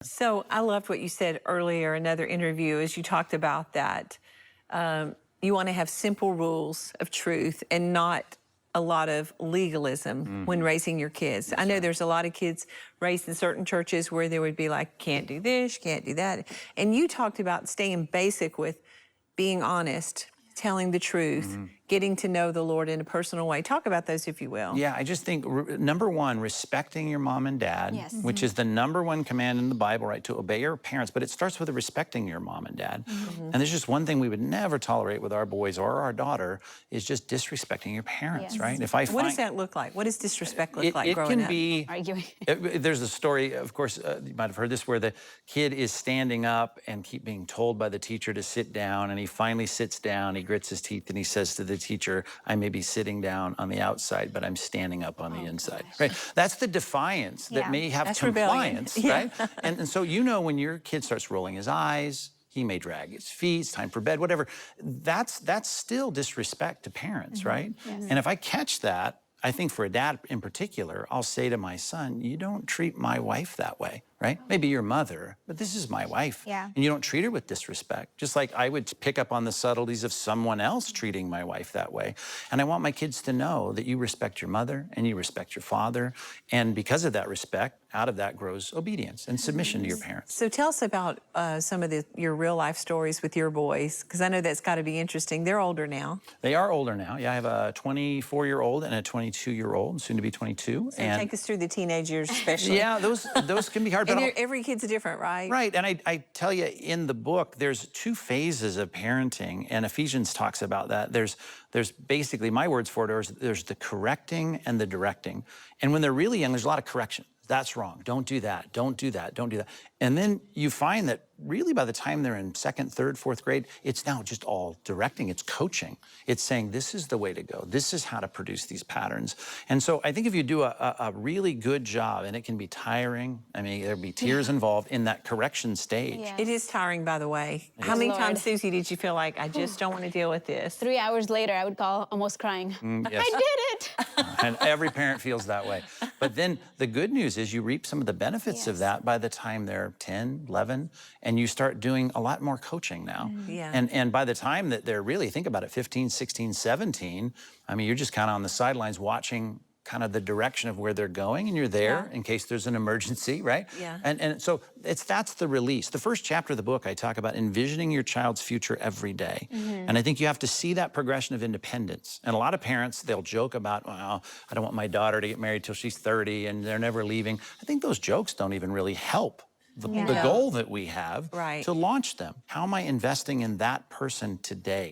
So I loved what you said earlier, another interview, as you talked about that. You want to have simple rules of truth and not a lot of legalism when raising your kids. That's I know right. there's a lot of kids raised in certain churches where there would be like, can't do this, can't do that. And you talked about staying basic with being honest, telling the truth, getting to know the Lord in a personal way. Talk about those, if you will. Yeah, I just think, number one, respecting your mom and dad, Yes. which is the number one command in the Bible, right, to obey your parents, but it starts with respecting your mom and dad. And there's just one thing we would never tolerate with our boys or our daughter is just disrespecting your parents, Yes. right? If I What does that look like? What does disrespect look like it growing can up? be Arguing. There's a story, of course, you might have heard this, where the kid is standing up and keep being told by the teacher to sit down, and he finally sits down, he grits his teeth, and he says to the teacher, I may be sitting down on the outside, but I'm standing up on the inside, right? That's the defiance that Yeah. may have That's rebellion. compliance, Yeah. right? And so you know when your kid starts rolling his eyes, he may drag his feet, it's time for bed, whatever. That's still disrespect to parents, right? Yes. And if I catch that, I think for a dad in particular, I'll say to my son, you don't treat my wife that way, right? Maybe your mother, but this is my wife. Yeah. And you don't treat her with disrespect. Just like I would pick up on the subtleties of someone else treating my wife that way. And I want my kids to know that you respect your mother and you respect your father. And because of that respect, out of that grows obedience and submission to your parents. So tell us about some of your real life stories with your boys, because I know that's got to be interesting. They're older now. They are older now. Yeah, I have a 24-year-old and a 22-year-old, soon to be 22. So take us through the teenage years especially. Yeah, those can be hard. And but every kid's different, right? Right, and I tell you, in the book, there's two phases of parenting, and Ephesians talks about that. There's basically, my words for it, there's the correcting and the directing. And when they're really young, there's a lot of correction. That's wrong, don't do that, don't do that, don't do that. And then you find that really by the time they're in second, third, fourth grade, it's now just all directing, it's coaching. It's saying, this is the way to go. This is how to produce these patterns. And so I think if you do a really good job, and it can be tiring, I mean, there'll be tears involved in that correction stage. Yeah. It is tiring, by the way. How many Lord. times, Susie, did you feel like, I just don't want to deal with this? 3 hours later, I would call almost crying. Yes. I did it! And every parent feels that way. But then the good news is you reap some of the benefits of Yes. that by the time they're 10, 11, and you start doing a lot more coaching now. Yeah. And by the time that they're really, think about it, 15, 16, 17, I mean, you're just kind of on the sidelines watching kind of the direction of where they're going, and you're there in case there's an emergency, right? Yeah. And so that's the release. The first chapter of the book, I talk about envisioning your child's future every day. And I think you have to see that progression of independence. And a lot of parents, they'll joke about, well, I don't want my daughter to get married till she's 30 and they're never leaving. I think those jokes don't even really help the goal that we have to launch them. How am I investing in that person today?